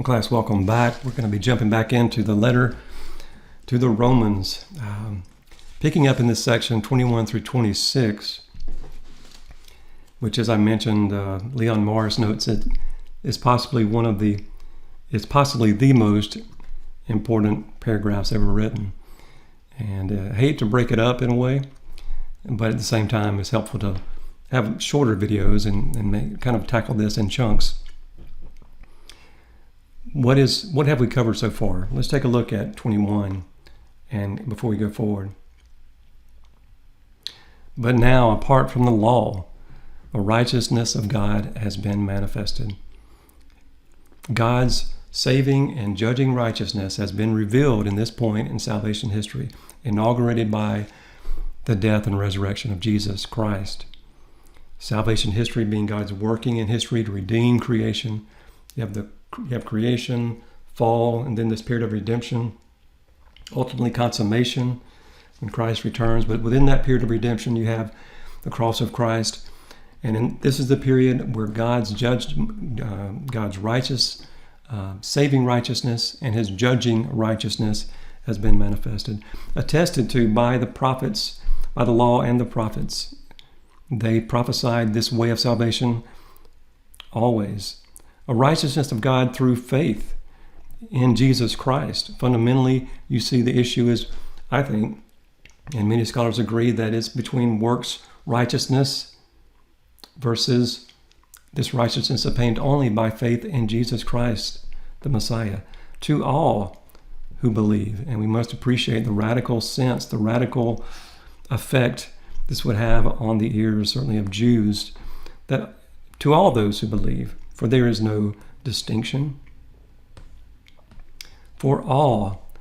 Class, welcome back. We're going to be jumping back into the letter to the Romans, picking up in this section 21 through 26, which, as I mentioned, Leon Morris notes it is possibly the most important paragraphs ever written. And I hate to break it up in a way, but at the same time, it's helpful to have shorter videos and kind of tackle this in chunks. What have we covered so far? Let's take a look at 21 and before we go forward. But now, apart from the law, the righteousness of God has been manifested. God's saving and judging righteousness has been revealed in this point in salvation history, inaugurated by the death and resurrection of Jesus Christ. Salvation history being God's working in history to redeem creation. You have creation, fall, and then this period of redemption, ultimately consummation when Christ returns. But within that period of redemption, you have the cross of Christ. And this is the period where God's righteous, saving righteousness and his judging righteousness has been manifested, attested to by the prophets, by the law and the prophets. They prophesied this way of salvation always. A righteousness of God through faith in Jesus Christ. Fundamentally, you see the issue is, I think, and many scholars agree, that it's between works righteousness versus this righteousness obtained only by faith in Jesus Christ, the Messiah, to all who believe. And we must appreciate the radical sense, the radical effect this would have on the ears, certainly of Jews, that to all those who believe. For there is no distinction. For all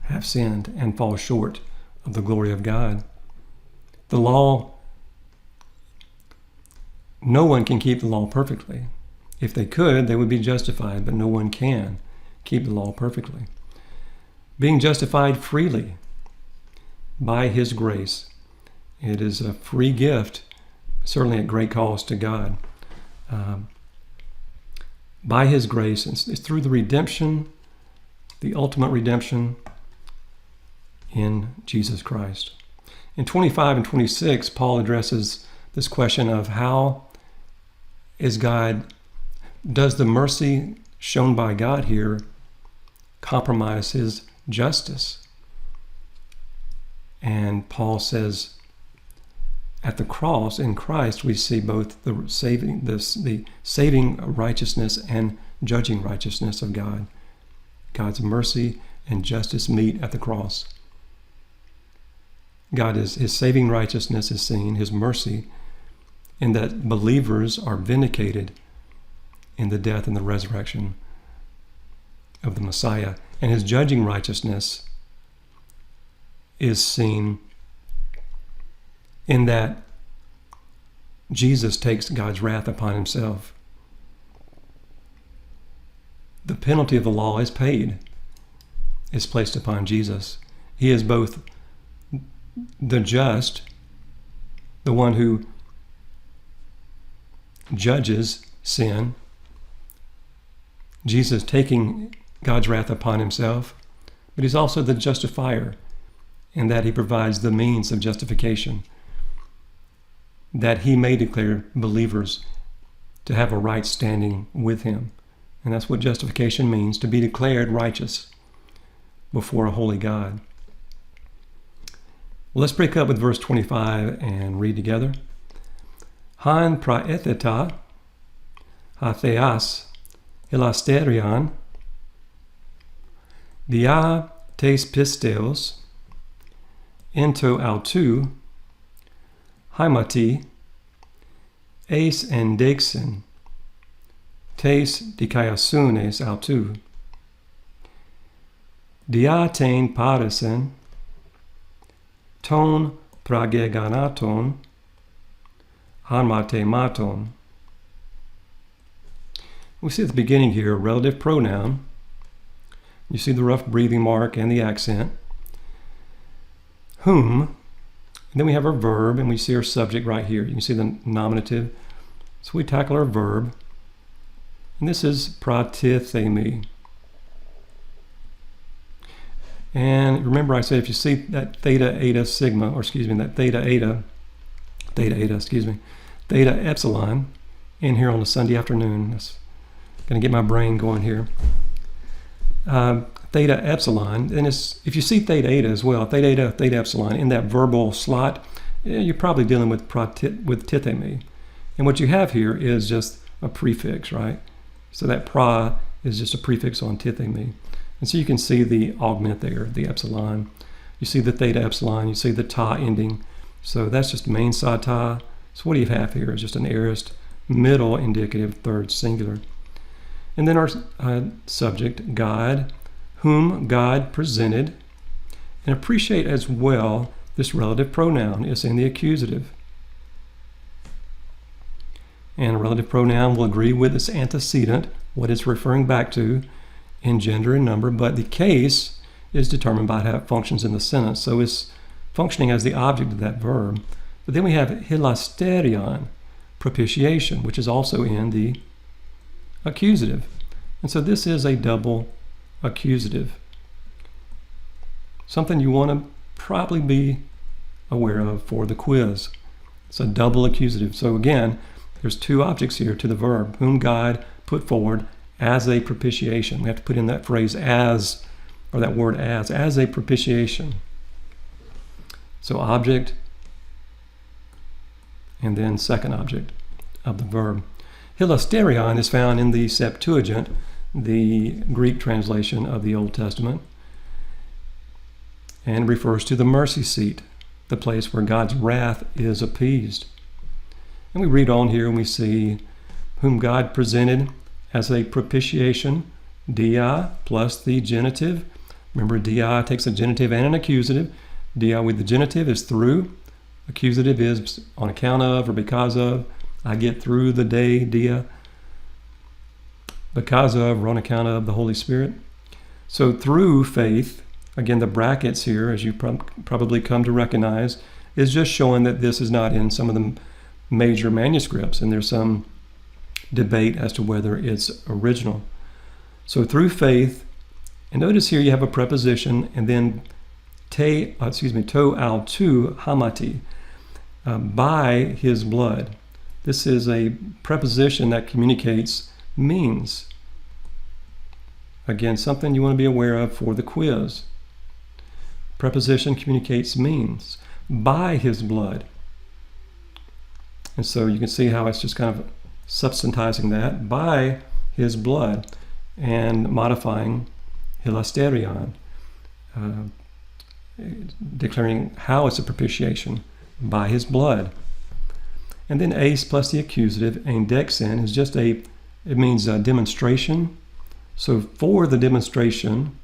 have sinned and fall short of the glory of God. The law, no one can keep the law perfectly. If they could, they would be justified, but no one can keep the law perfectly. Being justified freely by his grace, it is a free gift, certainly at great cost to God. By his grace, it's through the redemption, the ultimate redemption in Jesus Christ. In 25 and 26, Paul addresses this question of how does the mercy shown by God here compromise his justice? And Paul says, at the cross in Christ, we see both the saving righteousness and judging righteousness of God. God's mercy and justice meet at the cross. His saving righteousness is seen, his mercy, in that believers are vindicated in the death and the resurrection of the Messiah. And his judging righteousness is seen in that Jesus takes God's wrath upon himself. The penalty of the law is paid, is placed upon Jesus. He is both the just, the one who judges sin, Jesus taking God's wrath upon himself, but he's also the justifier in that he provides the means of justification, that he may declare believers to have a right standing with him. And that's what justification means, to be declared righteous before a holy God. Well, let's break up with verse 25 and read together. Han praetheta hatheas elasterion dia tes pisteos ento autou Haimati, eis en dexen, tes dikaiasunes autou. Diatein parisen, ton prageganaton, hanmate maton. We see at the beginning here a relative pronoun. You see the rough breathing mark and the accent. Whom. And then we have our verb, and we see our subject right here. You can see the nominative. So we tackle our verb. And this is pratithemi. And remember I said if you see that theta eta sigma, or excuse me, that theta epsilon in here on a Sunday afternoon. That's going to get my brain going here. Theta epsilon, and if you see theta eta as well, theta eta, theta epsilon in that verbal slot, you're probably dealing with tithemi. And what you have here is just a prefix, right? So that pra is just a prefix on tithemi. And so you can see the augment there, the epsilon. You see the theta epsilon, you see the ta ending. So that's just main sa ta. So what do you have here? It's just an aorist, middle indicative, third singular. And then our subject, God, whom God presented. And appreciate as well this relative pronoun is in the accusative. And a relative pronoun will agree with its antecedent, what it's referring back to in gender and number, but the case is determined by how it functions in the sentence. So it's functioning as the object of that verb. But then we have hilasterion, propitiation, which is also in the accusative. And so this is a double accusative. Something you want to probably be aware of for the quiz. It's a double accusative. So again, there's two objects here to the verb, whom God put forward as a propitiation. We have to put in that phrase as, or that word as a propitiation. So object, and then second object of the verb. Hilasterion is found in the Septuagint, the Greek translation of the Old Testament, and refers to the mercy seat, the place where God's wrath is appeased. And we read on here and we see whom God presented as a propitiation, dia plus the genitive. Remember, dia takes a genitive and an accusative. Dia with the genitive is through. Accusative is on account of or because of. I get through the day, dia. Because of or on account of the Holy Spirit. So through faith, again, the brackets here, as you probably come to recognize, is just showing that this is not in some of the major manuscripts, and there's some debate as to whether it's original. So through faith, and notice here you have a preposition, and then to al tu hamati, by his blood. This is a preposition that communicates means. Again, something you want to be aware of for the quiz. Preposition communicates means. By his blood. And so you can see how it's just kind of substantizing that. By his blood. And modifying hilasterion. Declaring how it's a propitiation. By his blood. And then ace plus the accusative, eindexin, is just it means a demonstration. So for the demonstration,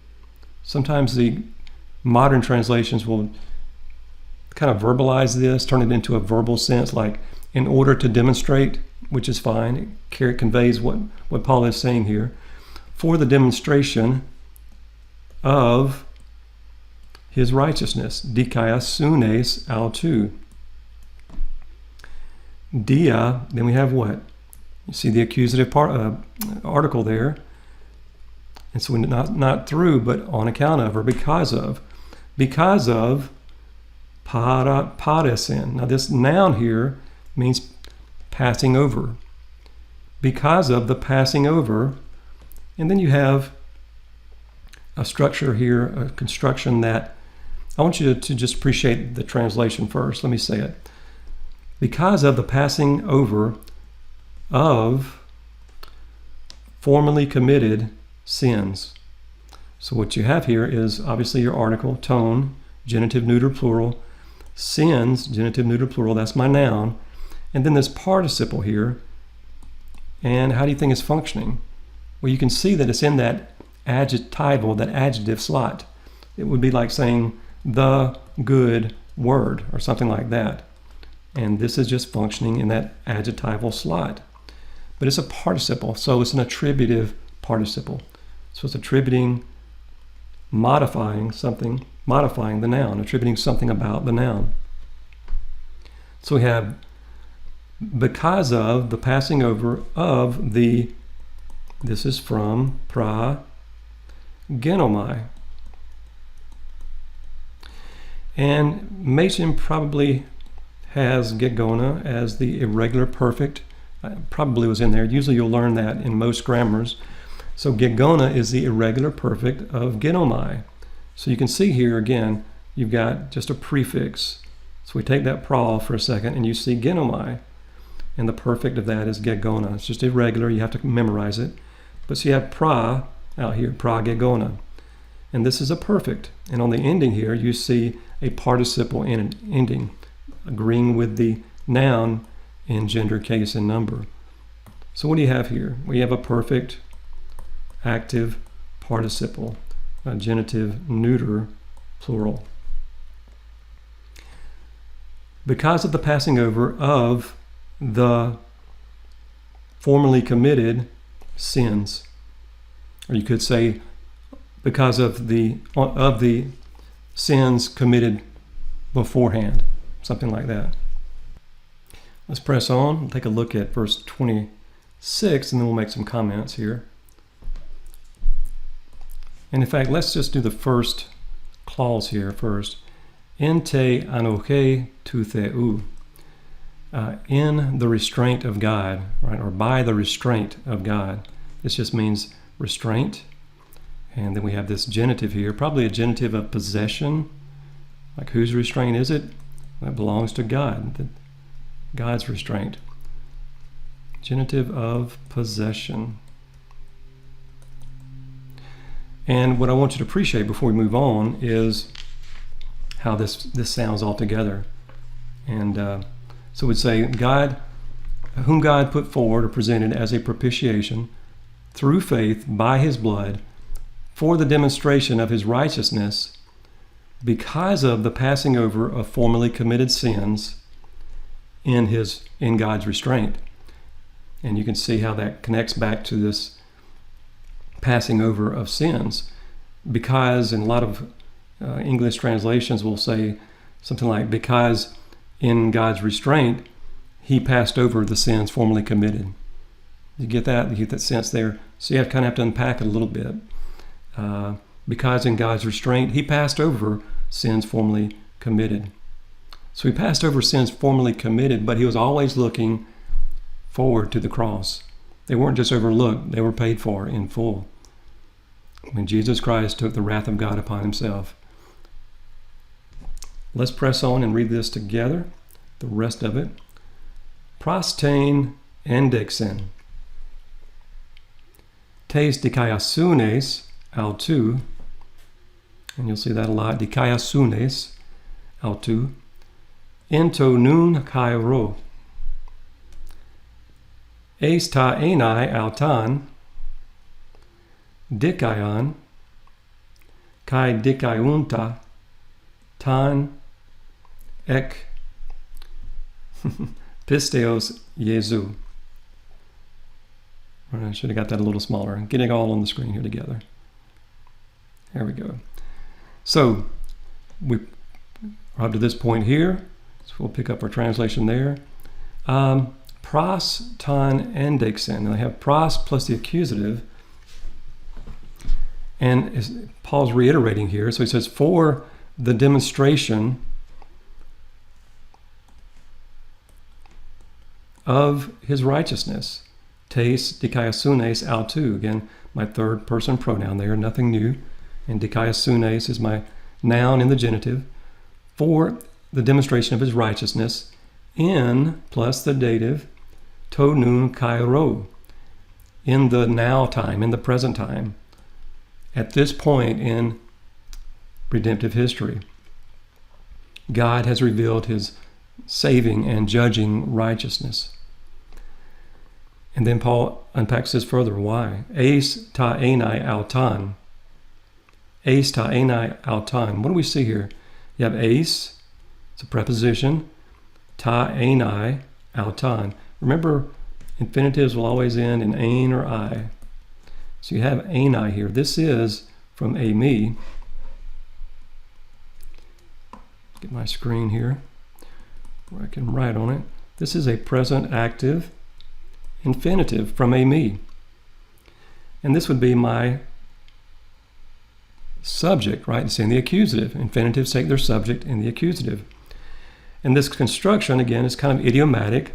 sometimes the modern translations will kind of verbalize this, turn it into a verbal sense, like in order to demonstrate, which is fine. It conveys what Paul is saying here. For the demonstration of his righteousness, dikaiasunes autou. Dia, then we have what? You see the accusative article there. And so not through, but on account of, or because of. Because of paresin. Now this noun here means passing over. Because of the passing over. And then you have a structure here, a construction that, I want you to just appreciate the translation first. Let me say it. Because of the passing over of formerly committed sins. So what you have here is obviously your article, tone, genitive, neuter, plural. Sins, genitive, neuter, plural, that's my noun. And then this participle here. And how do you think it's functioning? Well, you can see that it's in that adjectival, that adjective slot. It would be like saying the good word or something like that. And this is just functioning in that adjectival slot. But it's a participle, so it's an attributive participle. So it's attributing, modifying something, modifying the noun, attributing something about the noun. So we have because of the passing over of the, this is from pra genomai. And Mason probably has gegona as the irregular perfect. Probably was in there. Usually you'll learn that in most grammars. So gegona is the irregular perfect of genomai. So you can see here again, you've got just a prefix. So we take that pra for a second and you see genomai. And the perfect of that is gegona. It's just irregular, you have to memorize it. But so you have pra out here, pra gegona. And this is a perfect. And on the ending here, you see a participle ending, agreeing with the noun in gender, case, and number. So what do you have here? We have a perfect active participle, a genitive neuter plural. Because of the passing over of the formerly committed sins, or you could say because of the sins committed beforehand, something like that. Let's press on and take a look at verse 26, and then we'll make some comments here. And in fact, let's just do the first clause here first. Ente anoche tu theu. In the restraint of God, right, or by the restraint of God. This just means restraint. And then we have this genitive here, probably a genitive of possession. Like whose restraint is it? That belongs to God. God's restraint. Genitive of possession. And what I want you to appreciate before we move on is how this sounds all together. And so we'd say God, whom God put forward or presented as a propitiation through faith by his blood for the demonstration of his righteousness because of the passing over of formerly committed sins in God's restraint. And you can see how that connects back to this passing over of sins, because in a lot of English translations will say something like, because in God's restraint he passed over the sins formerly committed. You get that? You get that sense there? So you kind of have to unpack it a little bit. Because in God's restraint he passed over sins formerly committed. So he passed over sins formerly committed, but he was always looking forward to the cross. They weren't just overlooked, they were paid for in full. When Jesus Christ took the wrath of God upon himself. Let's press on and read this together, the rest of it. Prostain endexen. Tes dikaiasunes autou. And you'll see that a lot. Dikaiasunes autou. Ento nun kairo. Eis ta enai autan. Dikaion. Kai dikaiunta. Tan ek pisteos Jesu. I should have got that a little smaller. Getting all on the screen here together. There we go. So we are up to this point here. So we'll pick up our translation there. Pros, ton, endexen. And I have pros plus the accusative. And Paul's reiterating here. So he says, for the demonstration of his righteousness. Tes dikaiasunes autou. Again, my third person pronoun there, nothing new. And dikaiasunes is my noun in the genitive. For the demonstration of his righteousness in, plus the dative, to nun kairo. In the now time, in the present time. At this point in redemptive history, God has revealed his saving and judging righteousness. And then Paul unpacks this further. Why? Eis ta enai autan. Eis ta enai autan. What do we see here? You have eis, it's a preposition. Ta enai autan. Remember, infinitives will always end in ein or I. So you have enai here. This is from me. Get my screen here where I can write on it. This is a present active infinitive from me. And this would be my subject, right? It's in the accusative. Infinitives take their subject in the accusative. And this construction, again, is kind of idiomatic,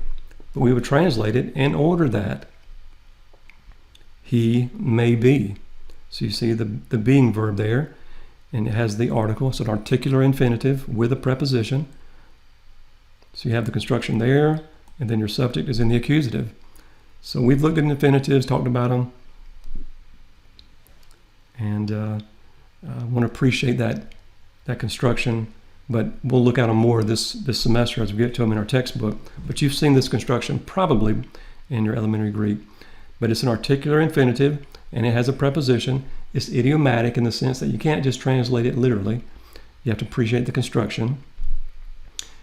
but we would translate it in order that he may be. So you see the being verb there, and it has the article. It's an articular infinitive with a preposition. So you have the construction there, and then your subject is in the accusative. So we've looked at infinitives, talked about them, and I want to appreciate that construction, but we'll look at them more this semester as we get to them in our textbook. But you've seen this construction probably in your elementary Greek. But it's an articular infinitive, and it has a preposition. It's idiomatic in the sense that you can't just translate it literally. You have to appreciate the construction.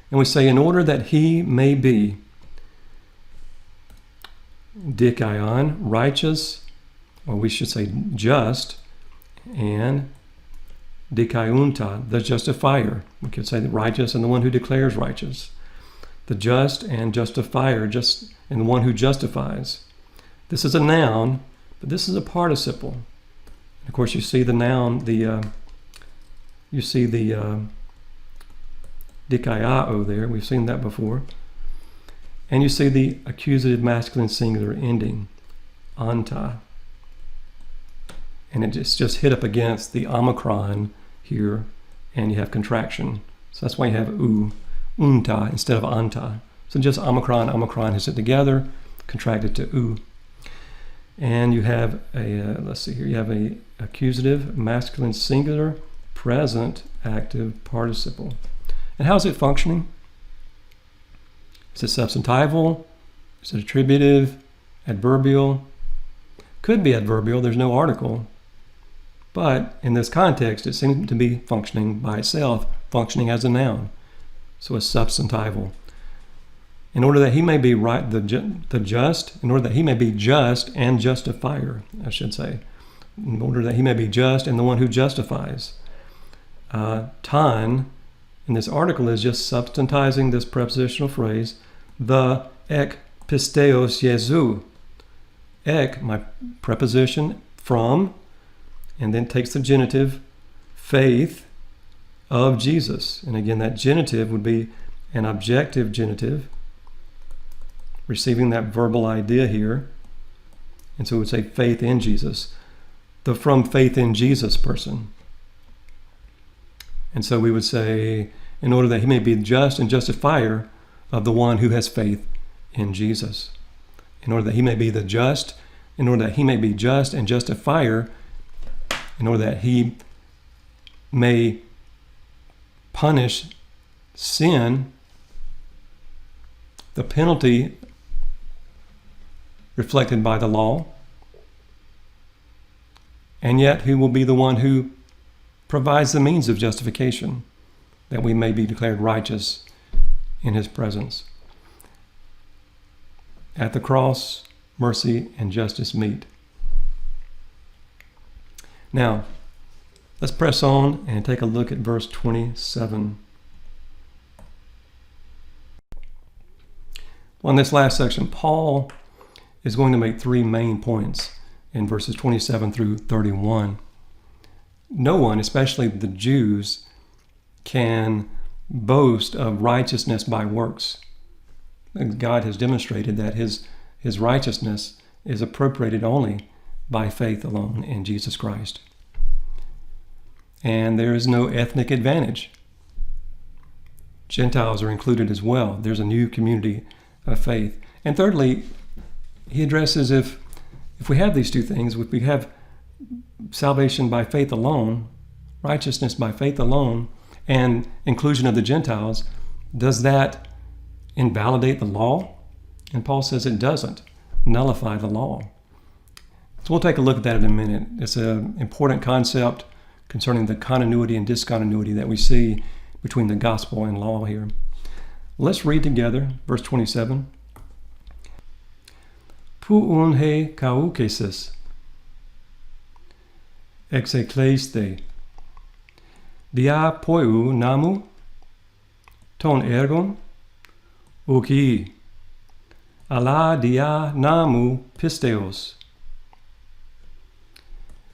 And we say, in order that he may be dikaion, righteous, or we should say just, and dikaiunta, the justifier. We could say the righteous and the one who declares righteous. The just and justifier, and the one who justifies. This is a noun, but this is a participle. And of course, you see the noun, you see the dikaiao there. We've seen that before. And you see the accusative masculine singular ending, anta. And it's just hit up against the omicron here, and you have contraction. So that's why you have unta instead of anta. So just omicron is it together, contracted to u. And you have let's see here, you have a accusative masculine singular present active participle. And how's it functioning? Is it substantival? Is it attributive? Adverbial? Could be adverbial, there's no article. But in this context, it seems to be functioning by itself, functioning as a noun. So it's substantival. In order that he may be right, the just, in order that he may be just and justifier, I should say. In order that he may be just and the one who justifies. Tan, in this article, is just substantizing this prepositional phrase, the ek pisteos Jesu. Ek, my preposition, from, and then takes the genitive, faith of Jesus. And again, that genitive would be an objective genitive, receiving that verbal idea here. And so it would say faith in Jesus, the from faith in Jesus person. And so we would say, in order that he may be just and justifier of the one who has faith in Jesus. In order that he may be the just, in order that he may be just and justifier, in order that he may punish sin, the penalty reflected by the law, and yet he will be the one who provides the means of justification, that we may be declared righteous in his presence. At the cross, mercy and justice meet. Now, let's press on and take a look at verse 27. Well, in this last section, Paul is going to make three main points in verses 27 through 31. No one, especially the Jews, can boast of righteousness by works. God has demonstrated that his righteousness is appropriated only by faith alone in Jesus Christ. And there is no ethnic advantage. Gentiles are included as well. There's a new community of faith. And thirdly, he addresses if we have these two things, if we have salvation by faith alone, righteousness by faith alone, and inclusion of the Gentiles, does that invalidate the law? And Paul says it doesn't nullify the law. So we'll take a look at that in a minute. It's an important concept concerning the continuity and discontinuity that we see between the gospel and law here. Let's read together verse 27. Puun he kaukesis exekleiste dia poiu namu ton ergon uki ala dia namu pisteos.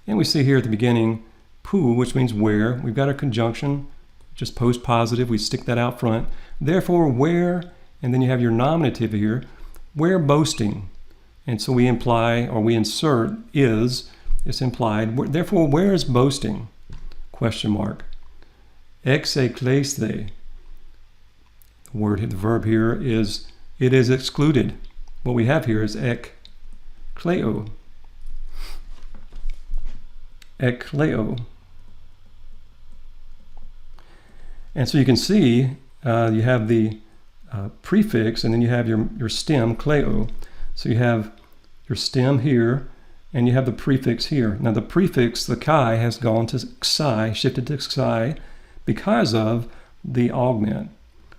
And we see here at the beginning, pu, which means where. We've got a conjunction, just post positive. We stick that out front. Therefore, where, and then you have your nominative here, where boasting. And so we imply, or we insert is, it's implied. Therefore, where is boasting? Question mark. Exeklese. The verb here is, it is excluded. What we have here is ekleo. Ekleo. And so you can see you have the prefix, and then you have your stem, kleo. So you have your stem here, and you have the prefix here. Now the prefix, the chi, has gone to xi, shifted to xi, because of the augment.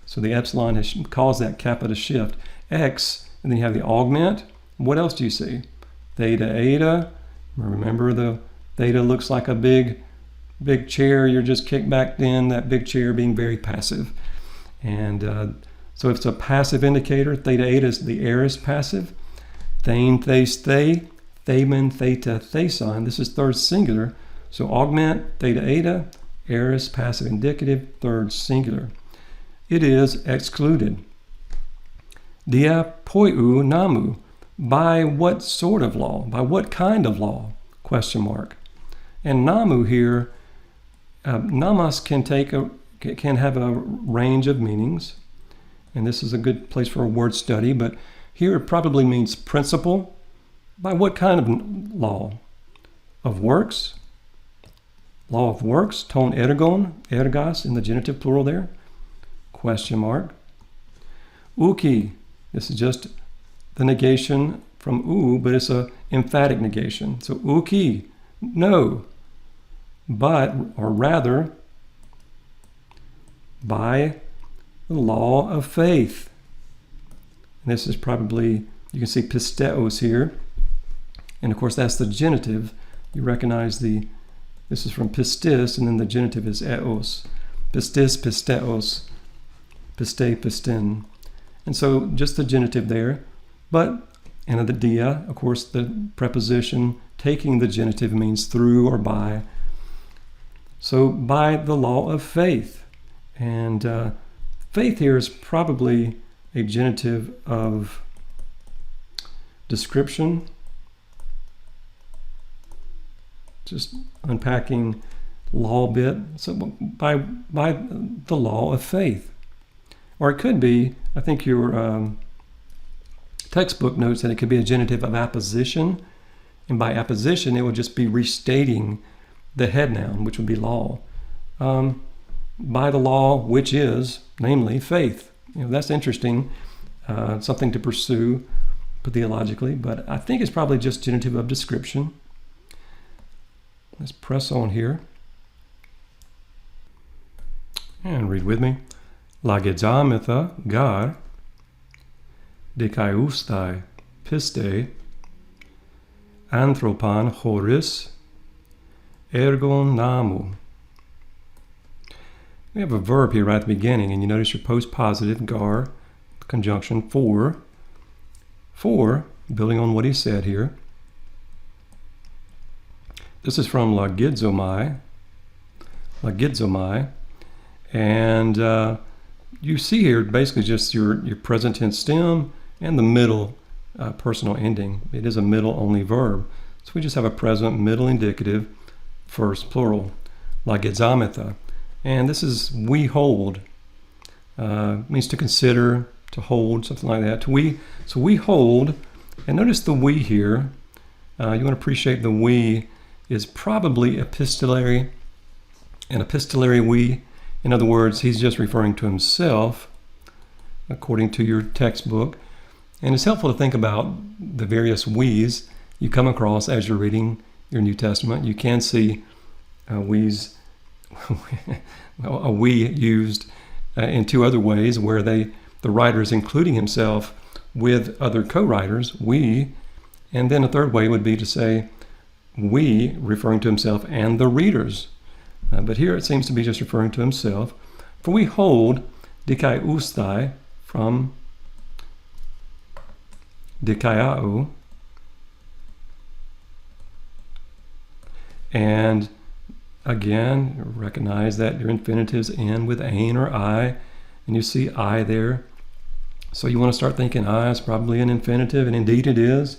So the epsilon has caused that kappa to shift. X, and then you have the augment. What else do you see? Theta, eta. Remember, the theta looks like a big chair. You're just kicked back in, that big chair being very passive. And so it's a passive indicator. Theta, eta is the aorist passive. Thane, thes, the, themen, theta, theson. This is third singular. So augment, theta, eta, aorist, passive indicative, third singular. It is excluded. Dia poiu namu. By what sort of law? By what kind of law? Question mark. And namu here, namas can have a range of meanings. And this is a good place for a word study, but here it probably means principle. By what kind of law? Of works? Law of works, ton ergon, ergos in the genitive plural there. Question mark. Uki, this is just the negation from u, but it's an emphatic negation. So uki, no, but, or rather, by the law of faith. And this is probably, you can see pisteos here. And of course that's the genitive. You recognize this is from pistis, and then the genitive is eos. Pistis, pisteos, piste, pistin. And so just the genitive there. But, and the dia, of course, the preposition taking the genitive means through or by. So by the law of faith. And faith here is probably a genitive of description. Just unpacking law bit. So by the law of faith. Or it could be, I think your textbook notes that it could be a genitive of apposition. And by apposition, it would just be restating the head noun, which would be law. By the law, which is, namely, faith. You know, that's interesting, something to pursue theologically, but I think it's probably just genitive of description. Let's press on here. And read with me. Lagedzamitha gar dikaiustai piste anthropan horis ergon namu. We have a verb here right at the beginning, and you notice your post-positive gar conjunction for, building on what he said here. This is from lagedzomai, and you see here basically just your present tense stem and the middle personal ending. It is a middle only verb. So we just have a present middle indicative first plural, lagedzamitha. And this is we hold. Means to consider, to hold, something like that. So we hold, and notice the we here. You want to appreciate the we is probably epistolary, an epistolary we. In other words, he's just referring to himself, according to your textbook. And it's helpful to think about the various we's you come across as you're reading your New Testament. You can see we's, a we used in two other ways where the writer is including himself with other co-writers, we, and then a third way would be to say we, referring to himself and the readers. But here it seems to be just referring to himself. For we hold dikai ustai from dikaiao, again, recognize that your infinitives end with ein or I, and you see I there. So you want to start thinking I is probably an infinitive, and indeed it is.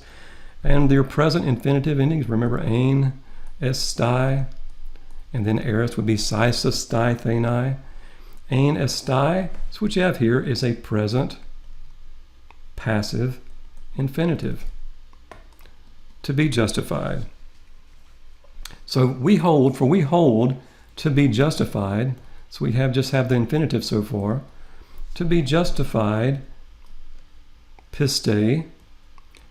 And your present infinitive endings, remember ein, estai, and then aorist would be sisestai thenai. Ein estai, so what you have here is a present passive infinitive. To be justified. So we hold to be justified. So we just have the infinitive so far. To be justified, piste.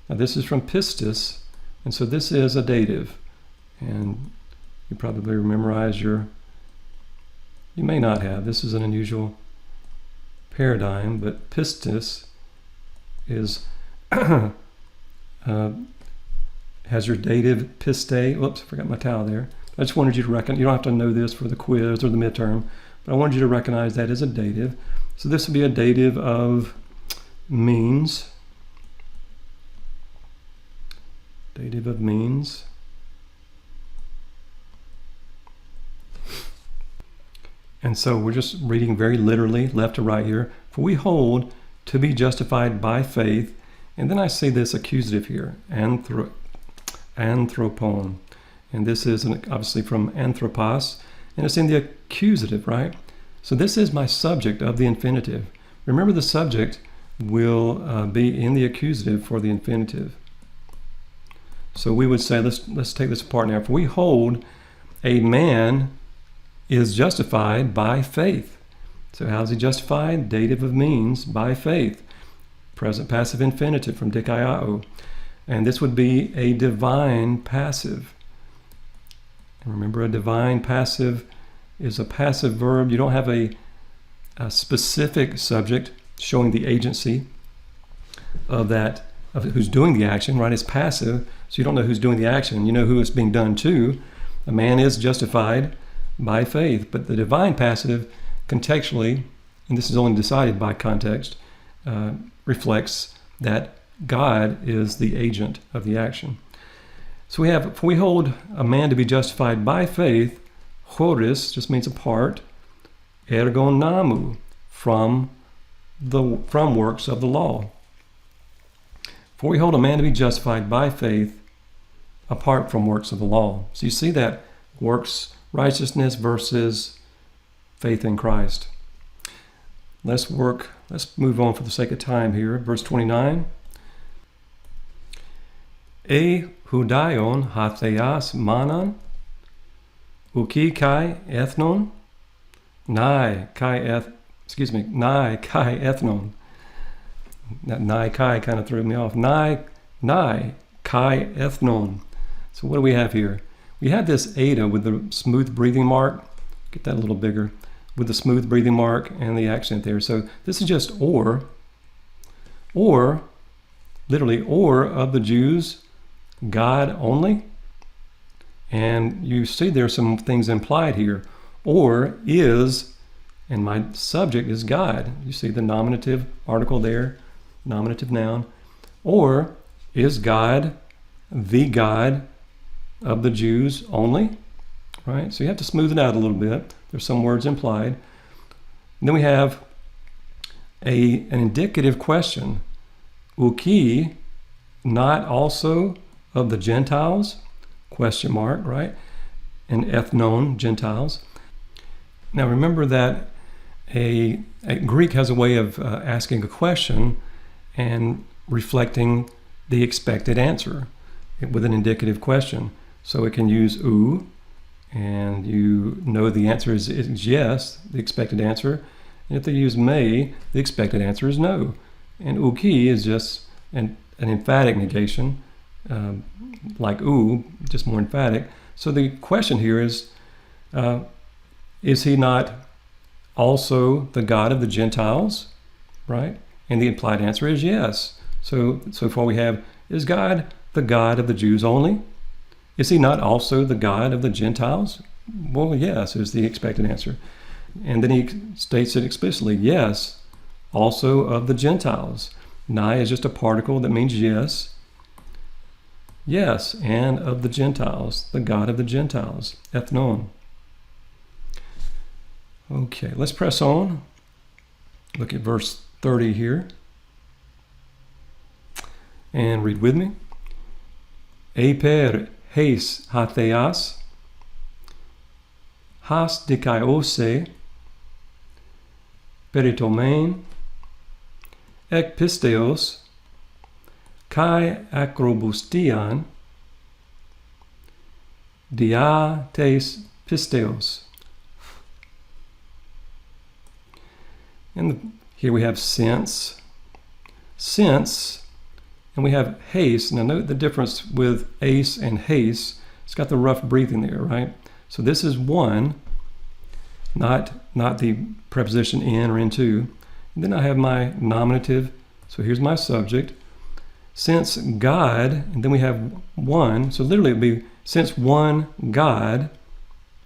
Now this is from pistis, and so this is a dative. And you probably memorize you may not have. This is an unusual paradigm, but pistis is has your dative piste. Whoops, I forgot my towel there. I just wanted you to recognize, you don't have to know this for the quiz or the midterm, but I wanted you to recognize that as a dative. So this would be a dative of means. Dative of means. And so we're just reading very literally, left to right here. For we hold to be justified by faith. And then I see this accusative here, anthropon. And this is obviously from anthropos, and it's in the accusative, right? So this is my subject of the infinitive. Remember, the subject will be in the accusative for the infinitive. So we would say, let's take this apart now. For we hold a man is justified by faith. So how is he justified? Dative of means, by faith. Present passive infinitive from dikaiao. And this would be a divine passive. And remember, a divine passive is a passive verb. You don't have a specific subject showing the agency of who's doing the action, right? It's passive, so you don't know who's doing the action. You know who it's being done to. A man is justified by faith. But the divine passive, contextually, and this is only decided by context, reflects that God is the agent of the action. So we hold a man to be justified by faith. Choris just means apart. Ergo namu, from works of the law. For we hold a man to be justified by faith apart from works of the law. So you see that works righteousness versus faith in Christ. Let's move on for the sake of time here. Verse 29. E hudaion hatheas manan, uki kai ethnon, nai kai ethnon. That nai kai kind of threw me off. Nai kai ethnon. So what do we have here? We have this eta with the smooth breathing mark. Get that a little bigger. With the smooth breathing mark and the accent there. So this is just or, literally, or of the Jews, God only. And you see there's some things implied here. Or is, and my subject is God. You see the nominative article there, nominative noun. Or is God the God of the Jews only? Right? So you have to smooth it out a little bit. There's some words implied. And then we have an indicative question. Uki, not also of the Gentiles? Question mark, right? And ethnon, Gentiles. Now remember that a Greek has a way of asking a question and reflecting the expected answer with an indicative question. So it can use u, and you know the answer is yes, the expected answer. And if they use may, the expected answer is no. And uki is just an emphatic negation, like u, just more emphatic. So the question here is he not also the God of the Gentiles, right? And the implied answer is yes. So far we have, is God the God of the Jews only? Is he not also the God of the Gentiles? Well, yes, is the expected answer. And then he states it explicitly, yes, also of the Gentiles. Nai is just a particle that means yes. Yes, and of the Gentiles, the God of the Gentiles, ethnon. Okay, let's press on. Look at verse 30 here. And read with me. Eper heis hatheas, has dikaiose, peritomein, ek pisteos, kai acrobustian, dia tes pisteos. And here we have since, and we have haste. Now note the difference with ace and haste. It's got the rough breathing there, right? So this is one, not the preposition in or into. And then I have my nominative. So here's my subject. Since God, and then we have one. So literally it would be since one God,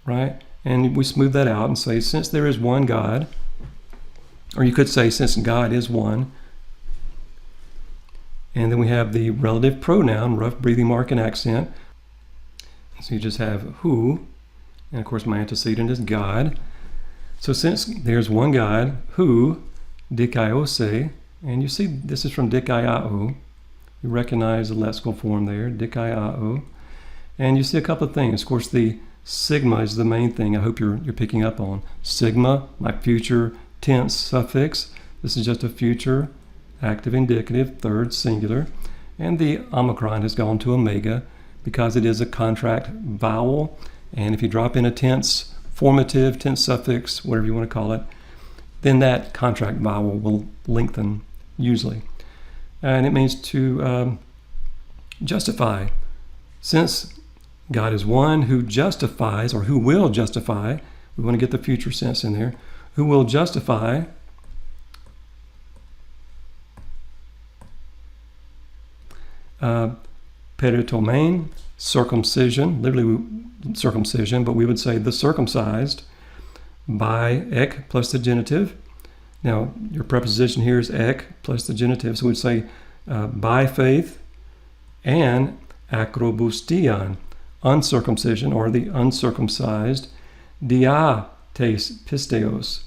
right? And we smooth that out and say since there is one God. Or you could say since God is one. And then we have the relative pronoun, rough breathing mark and accent. So you just have who, and of course my antecedent is God. So since there's one God, who, dikaiose, and you see this is from dikaiao. You recognize the lexical form there, dikaiao. And you see a couple of things. Of course, the sigma is the main thing I hope you're picking up on. Sigma, my future tense suffix. This is just a future active indicative, third singular, and the omicron has gone to omega because it is a contract vowel, and if you drop in a tense formative, tense suffix, whatever you want to call it, then that contract vowel will lengthen usually. And it means to justify. Since God is one who justifies, or who will justify, we want to get the future sense in there, who will justify peritomein, circumcision, literally circumcision, but we would say the circumcised, by ek plus the genitive. Now, your preposition here is ek plus the genitive, so we'd say by faith, and acrobustian, uncircumcision, or the uncircumcised, dia tes pisteos.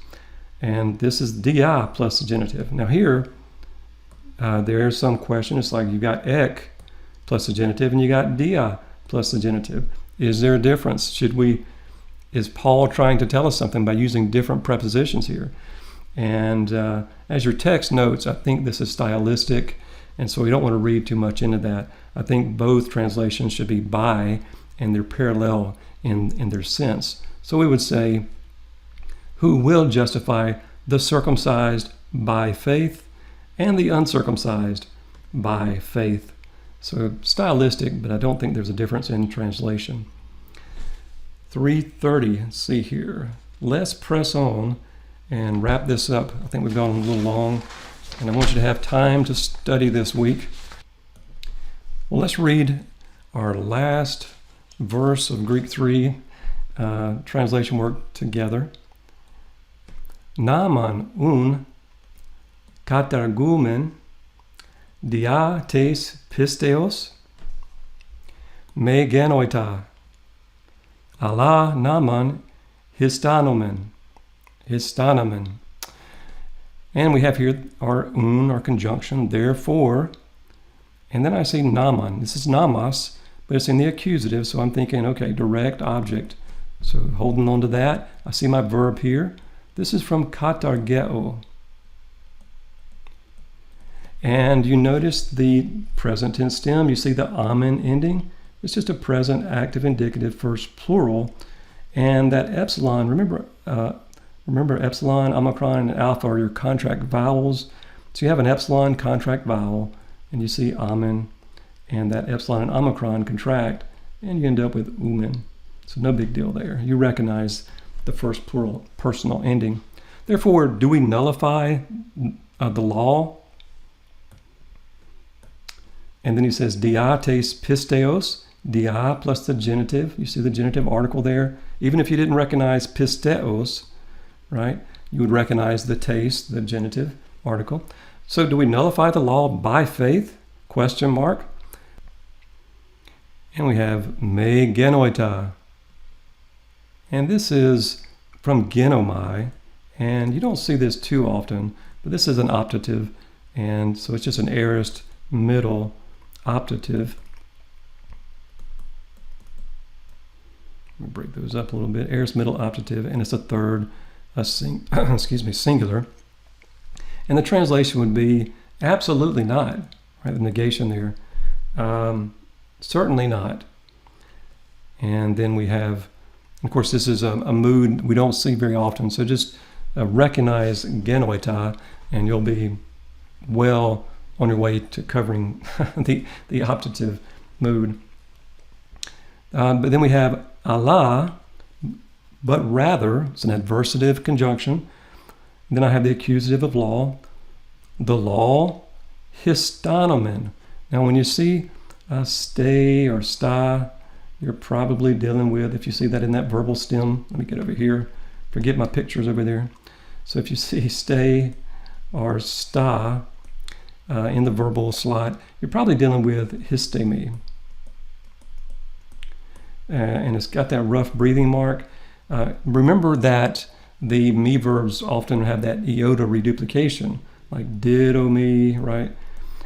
And this is dia plus the genitive. Now here, there's some question. It's like you got ek plus the genitive and you got dia plus the genitive. Is there a difference? Is Paul trying to tell us something by using different prepositions here? And as your text notes, I think this is stylistic, and so we don't want to read too much into that. I think both translations should be by, and they're parallel in their sense. So we would say, who will justify the circumcised by faith and the uncircumcised by faith. So stylistic, but I don't think there's a difference in translation. 3:30, let's see here. Let's press on and wrap this up. I think we've gone a little long, and I want you to have time to study this week. Well, let's read our last verse of Greek 3 translation work together. Naman un katargumen dia tes pisteos me genoita ala naman histanomen. And we have here our our conjunction, therefore, and then I say naman. This is namas, but it's in the accusative, so I'm thinking, okay, direct object. So holding on to that, I see my verb here. This is from katargeo. And you notice the present tense stem. You see the amen ending. It's just a present active indicative first plural. And that epsilon, remember epsilon, omicron, and alpha are your contract vowels. So you have an epsilon contract vowel, and you see amen, and that epsilon and omicron contract, and you end up with umen. So no big deal there. You recognize the first plural personal ending. Therefore, do we nullify the law? And then he says, dia tes pisteos, dia plus the genitive. You see the genitive article there. Even if you didn't recognize pisteos, right, you would recognize the tes, the genitive article. So do we nullify the law by faith? Question mark. And we have me genoita. And this is from genomai, and you don't see this too often, but this is an optative, and so it's just an aorist middle optative. Let me break those up a little bit. Aorist middle optative, and it's a third, singular. And the translation would be absolutely not, right? The negation there. Certainly not. And then we have, of course, this is a mood we don't see very often. So just recognize genoita, and you'll be well on your way to covering the optative mood. But then we have Allah, but rather, it's an adversative conjunction. Then I have the accusative of law. The law, histanomen. Now when you see stay or sta, you're probably dealing with, if you see that in that verbal stem, let me get over here, forget my pictures over there. So if you see stay or sta in the verbal slot, you're probably dealing with histemi. And it's got that rough breathing mark. Remember that the me verbs often have that iota reduplication, like didomi, right?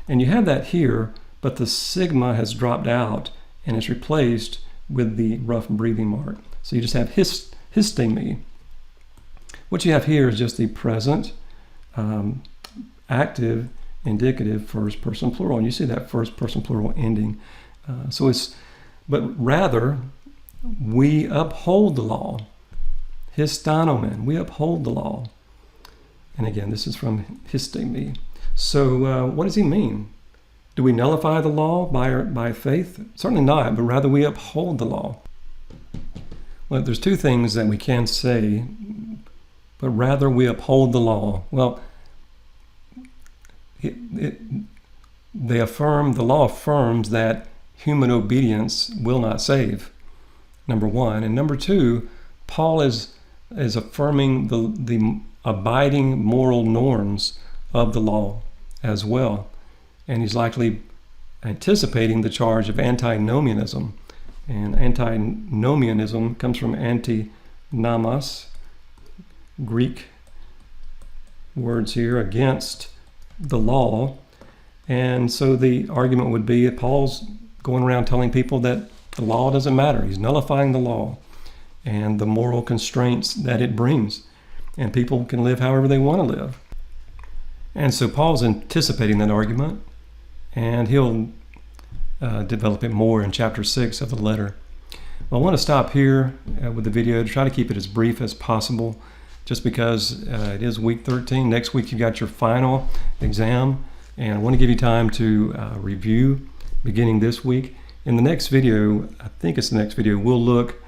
And you have that here, but the sigma has dropped out and it's replaced with the rough breathing mark. So you just have histemi. What you have here is just the present, active, indicative, first person plural. And you see that first person plural ending. But rather, we uphold the law. Histanomen, we uphold the law. And again, this is from histemi. So what does he mean? Do we nullify the law by faith? Certainly not, but rather we uphold the law. Well, there's two things that we can say, but rather we uphold the law. Well, the law affirms that human obedience will not save, number one. And number two, Paul is affirming the abiding moral norms of the law as well. And he's likely anticipating the charge of antinomianism. And antinomianism comes from anti-nomos, Greek words here, against the law. And so the argument would be that Paul's going around telling people that the law doesn't matter. He's nullifying the law and the moral constraints that it brings. And people can live however they want to live. And so Paul's anticipating that argument, and he'll develop it more in chapter 6 of the letter. Well, I want to stop here with the video to try to keep it as brief as possible, just because it is week 13. Next week, you've got your final exam, and I want to give you time to review beginning this week. In the next video, I think it's the next video, we'll look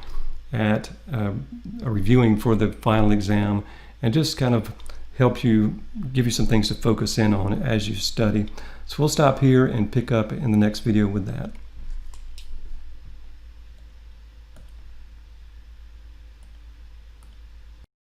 at reviewing for the final exam and just kind of help you, give you some things to focus in on as you study. So we'll stop here and pick up in the next video with that.